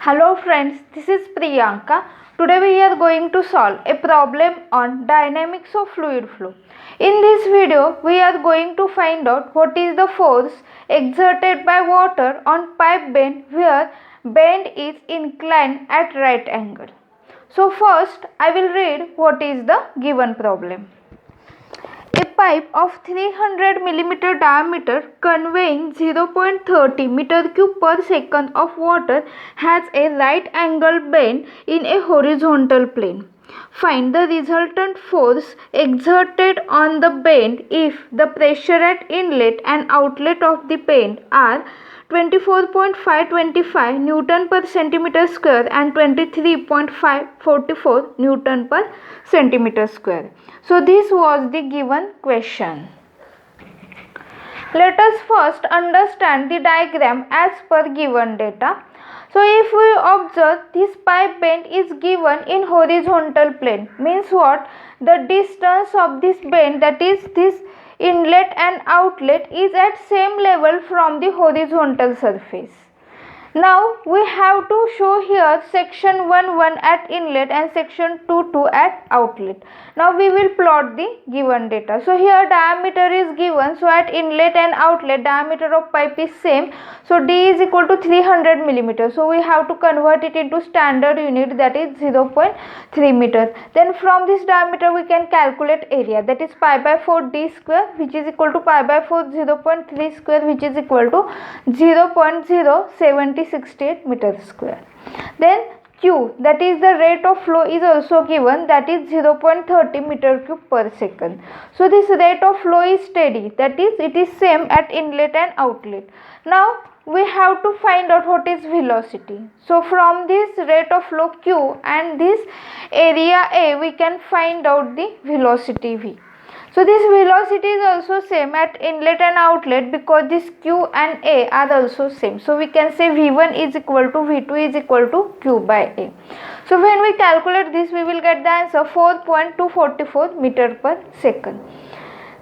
Hello friends, this is Priyanka. Today we are going to solve a problem on dynamics of fluid flow. In this video, we are going to find out what is the force exerted by water on pipe bend where bend is inclined at right angle. So first, I will read what is the given problem. A pipe of 300 mm diameter conveying 0.30 meter cube per second of water has a right angle bend in a horizontal plane. Find the resultant force exerted on the bend if the pressure at inlet and outlet of the bend are 24.525 Newton per centimeter square and 23.544 Newton per centimeter square. So this was the given question. Let us first understand the diagram as per given data. So if we observe, this pipe bend is given in horizontal plane. Means what? The distance of this bend, that is this inlet and outlet, is at same level from the horizontal surface. Now we have to show here section 1 at inlet and section 2 at outlet. Now we will plot the given data. So here diameter is given. So at inlet and outlet diameter of pipe is same. So D is equal to 300 millimeter. So we have to convert it into standard unit, that is 0.3 meter. Then from this diameter we can calculate area, that is pi by 4 D square, which is equal to pi by 4 0.3 square, which is equal to 0.07068 meter square. Then Q, that is the rate of flow, is also given, that is 0.30 meter cube per second. So this rate of flow is steady, that is it is same at inlet and outlet. Now we have to find out what is velocity. So from this rate of flow Q and this area A, we can find out the velocity V. So this velocity is also same at inlet and outlet because this Q and A are also same. So we can say V1 is equal to V2 is equal to Q by A. So when we calculate this, we will get the answer 4.244 meter per second.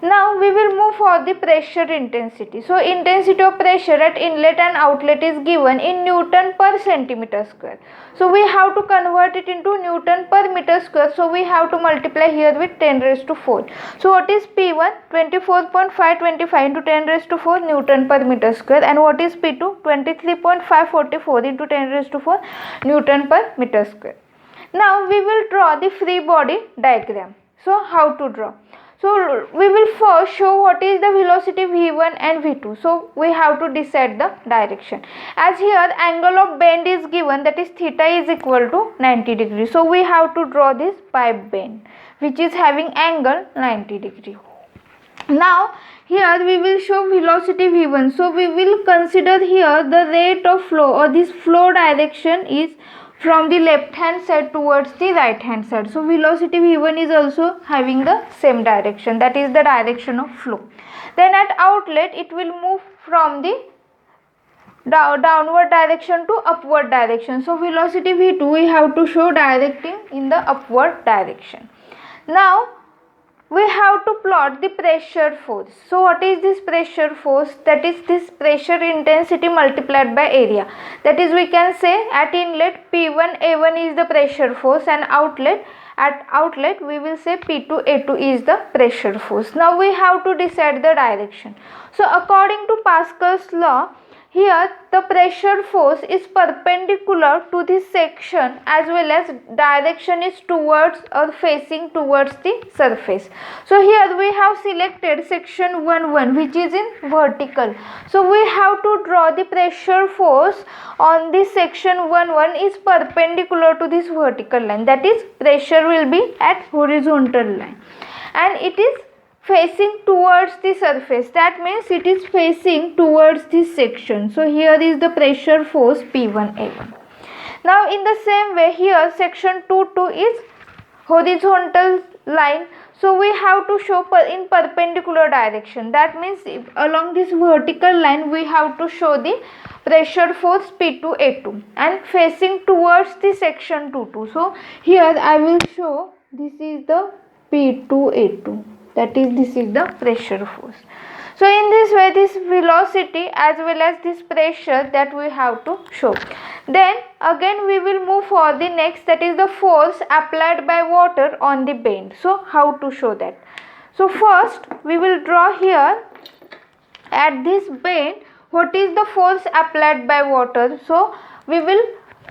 Now we will move for the pressure intensity. So intensity of pressure at inlet and outlet is given in Newton per centimeter square. So we have to convert it into Newton per meter square. So we have to multiply here with 10 raised to 4. So what is P1? 24.525 into 10 raised to 4 Newton per meter square. And what is P2? 23.544 into 10 raised to 4 Newton per meter square. Now we will draw the free body diagram. So how to draw? So we will first show what is the velocity V1 and V2. So we have to decide the direction. As here angle of bend is given, that is theta is equal to 90 degree. So we have to draw this pipe bend which is having angle 90 degree. Now here we will show velocity V1. So we will consider here the rate of flow, or this flow direction is from the left hand side towards the right hand side. So velocity V1 is also having the same direction, that is the direction of flow. Then at outlet it will move from the downward direction to upward direction. So velocity V2 we have to show directing in the upward direction. Now we have to plot the pressure force. So what is this pressure force? That is this pressure intensity multiplied by area. That is we can say at inlet P1A1 is the pressure force, and at outlet we will say P2A2 is the pressure force. Now we have to decide the direction. So according to Pascal's law, here the pressure force is perpendicular to this section as well as direction is towards or facing towards the surface. So here we have selected section 1 which is in vertical. So we have to draw the pressure force on this section 1 is perpendicular to this vertical line, that is pressure will be at horizontal line and it is facing towards the surface, that means it is facing towards this section. So here is the pressure force P1A1. Now in the same way here section 2 is horizontal line. So we have to show in perpendicular direction, that means along this vertical line we have to show the pressure force P2A2 and facing towards the section 2. So here I will show this is the P2A2. That is, this is the pressure force. So in this way, this velocity as well as this pressure that we have to show. Then again we will move for the next, that is the force applied by water on the bend. So how to show that? So first we will draw here at this bend what is the force applied by water. So we will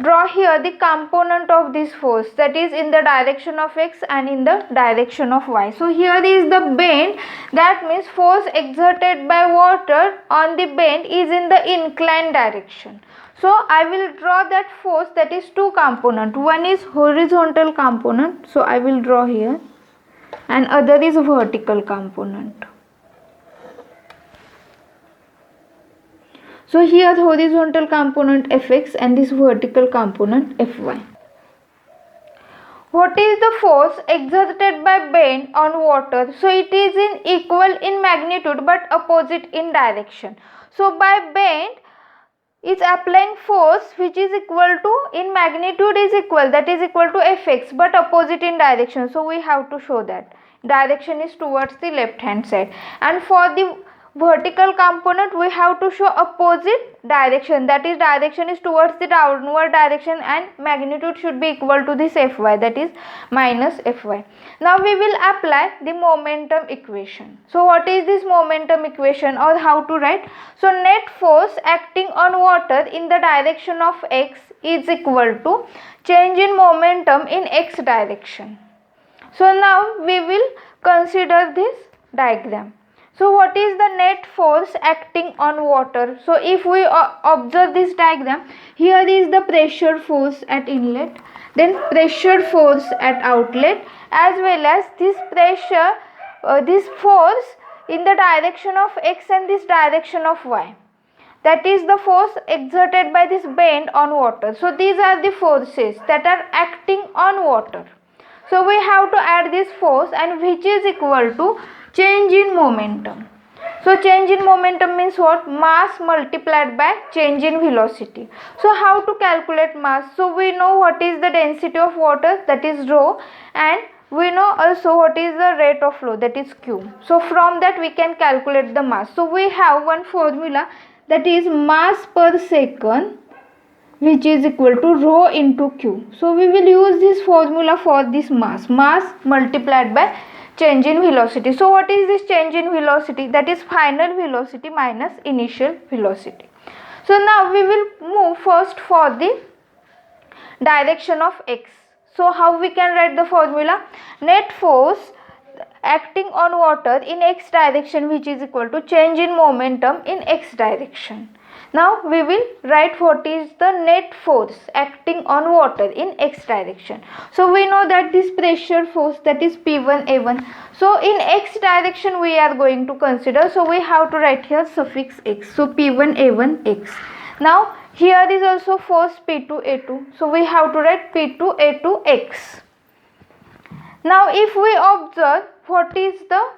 draw here the component of this force, that is in the direction of x and in the direction of y. So here is the bend, that means force exerted by water on the bend is in the inclined direction. So I will draw that force, that is two component, one is horizontal component, so I will draw here, and other is vertical component. So here the horizontal component Fx and this vertical component Fy. What is the force exerted by bend on water? So it is in equal in magnitude but opposite in direction. So by bend is applying force which is equal to, in magnitude is equal, that is equal to Fx, but opposite in direction. So we have to show that direction is towards the left hand side, and for the vertical component we have to show opposite direction, that is direction is towards the downward direction and magnitude should be equal to this Fy, that is minus Fy. Now we will apply the momentum equation. So what is this momentum equation, or how to write? So net force acting on water in the direction of x is equal to change in momentum in x direction. So now we will consider this diagram. So what is the net force acting on water? So if we observe this diagram, here is the pressure force at inlet, then pressure force at outlet, as well as this pressure, this force in the direction of x and this direction of y. That is the force exerted by this bend on water. So these are the forces that are acting on water. So we have to add this force, and which is equal to change in momentum. So change in momentum means what? Mass multiplied by change in velocity. So how to calculate mass? So we know what is the density of water, that is rho, and we know also what is the rate of flow, that is q. So from that we can calculate the mass. So we have one formula, that is mass per second, which is equal to rho into q. So we will use this formula for this mass multiplied by change in velocity. So what is this change in velocity? That is final velocity minus initial velocity. So now we will move first for the direction of x. So how we can write the formula? Net force acting on water in x direction, which is equal to change in momentum in x direction. Now we will write what is the net force acting on water in x direction. So we know that this pressure force, that is P1A1. So in x direction we are going to consider. So we have to write here suffix x. So P1A1x. Now here is also force P2A2. So we have to write P2A2x. Now if we observe what is the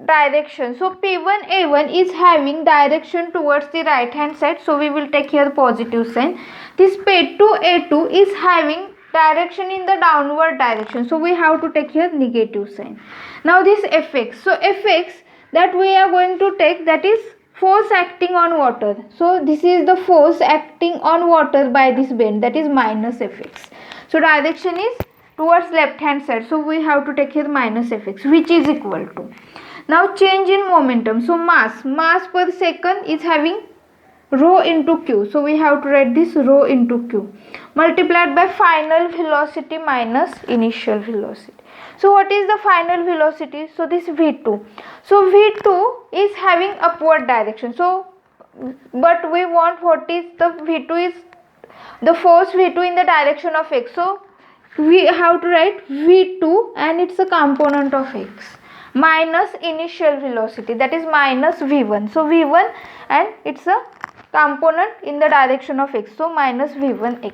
direction, so P1A1 is having direction towards the right hand side, so we will take here positive sign. This P2A2 is having direction in the downward direction, so we have to take here negative sign. Now this Fx, so Fx that we are going to take, that is force acting on water. So this is the force acting on water by this bend, that is minus Fx. So direction is towards left hand side, so we have to take here minus Fx, which is equal to, now change in momentum. So mass per second is having rho into q, so we have to write this rho into q multiplied by final velocity minus initial velocity. So what is the final velocity? So this v2. So v2 is having upward direction, so but we want what is the v2 is the force v2 in the direction of x, so we have to write v2 and it's a component of x minus initial velocity, that is minus v1. So v1 and it's a component in the direction of x, so minus v1x.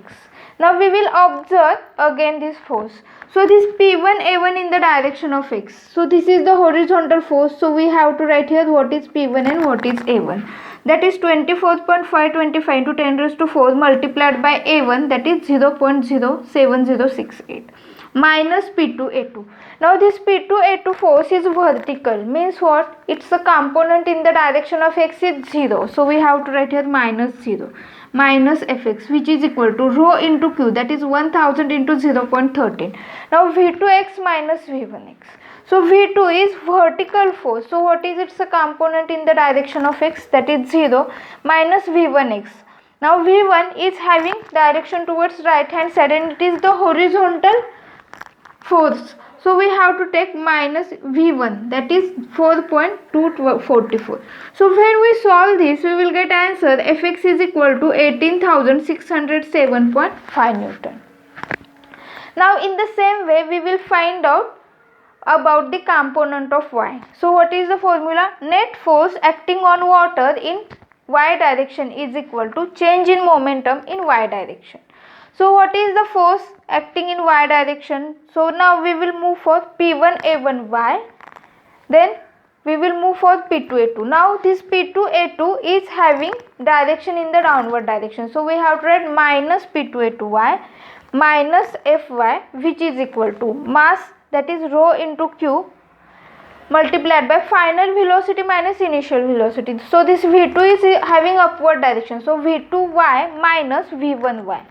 Now we will observe again this force. So this P1A1 in the direction of x. So this is the horizontal force, so we have to write here what is P1 and what is A1. That is 24.525 into 10 raised to 4 multiplied by A1, that is 0.07068. minus P2A2. Now this P2A2 force is vertical, means what? It's a component in the direction of x is 0. So we have to write here minus 0 minus Fx, which is equal to rho into Q, that is 1000 into 0.13. Now V2x minus V1x. So V2 is vertical force. So what is its a component in the direction of x, that is 0, minus V1x. Now V1 is having direction towards right hand side and it is the horizontal force. So we have to take minus V1, that is 4.244. So when we solve this, we will get answer Fx is equal to 18,607.5 Newton. Now in the same way we will find out about the component of y. So what is the formula? Net force acting on water in y direction is equal to change in momentum in y direction. So what is the force acting in y direction? So now we will move for P1A1y, then we will move for P2A2. Now this P2A2 is having direction in the downward direction. So we have to write minus P2A2y minus Fy, which is equal to mass, that is rho into Q, multiplied by final velocity minus initial velocity. So this V2 is having upward direction. So V2y minus V1y.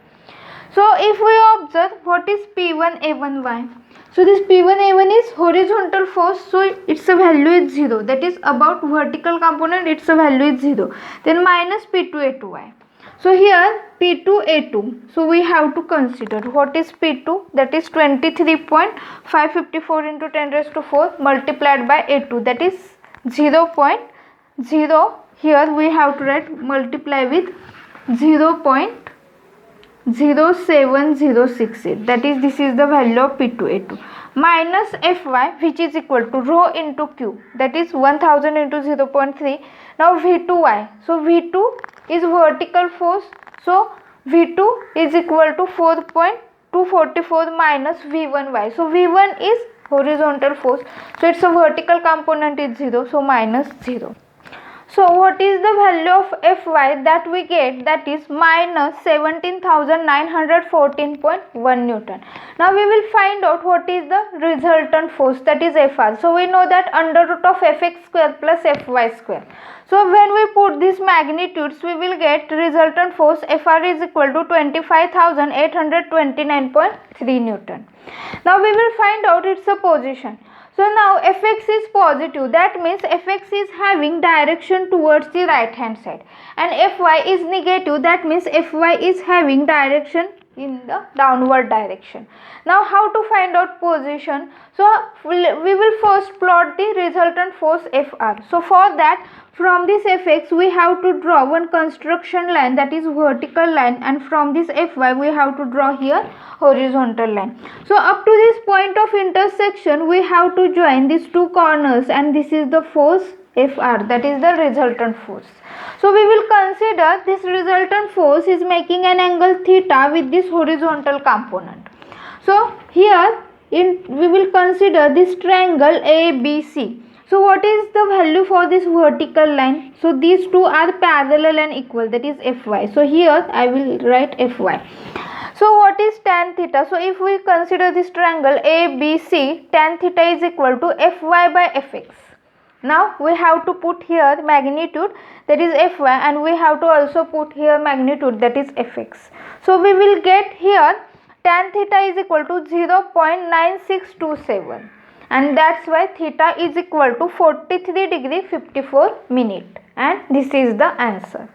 So if we observe what is P1A1y. So this P1A1 is horizontal force. So its value is 0. That is about vertical component, its value is 0. Then minus P2A2y. So here P2A2. So we have to consider what is P2, that is 23.554 into 10 raised to 4 multiplied by A2, that is 0.0. Here we have to write multiply with 0.07068, that is this is the value of P2A2, minus Fy, which is equal to rho into Q, that is 1000 into 0.3. Now V2y. So V2 is vertical force. So V2 is equal to 4.244 minus V1y. So V1 is horizontal force. So its a vertical component is 0. So minus 0. So what is the value of Fy that we get? That is minus 17,914.1 Newton. Now we will find out what is the resultant force, that is Fr. So we know that under root of Fx square plus Fy square. So when we put these magnitudes, we will get resultant force Fr is equal to 25,829.3 Newton. Now we will find out its position. So now Fx is positive, that means Fx is having direction towards the right hand side, and Fy is negative, that means Fy is having direction in the downward direction. Now how to find out position? So we will first plot the resultant force Fr. So for that, from this Fx we have to draw one construction line, that is vertical line, and from this Fy we have to draw here horizontal line. So up to this point of intersection we have to join these two corners, and this is the force Fr, that is the resultant force. So we will consider this resultant force is making an angle theta with this horizontal component. So here we will consider this triangle ABC. So what is the value for this vertical line? So these two are parallel and equal, that is Fy. So here I will write Fy. So what is tan theta? So if we consider this triangle ABC, tan theta is equal to Fy by Fx. Now we have to put here magnitude, that is Fy, and we have to also put here magnitude, that is Fx. So we will get here tan theta is equal to 0.9627, and that's why theta is equal to 43 degree 54 minute, and this is the answer.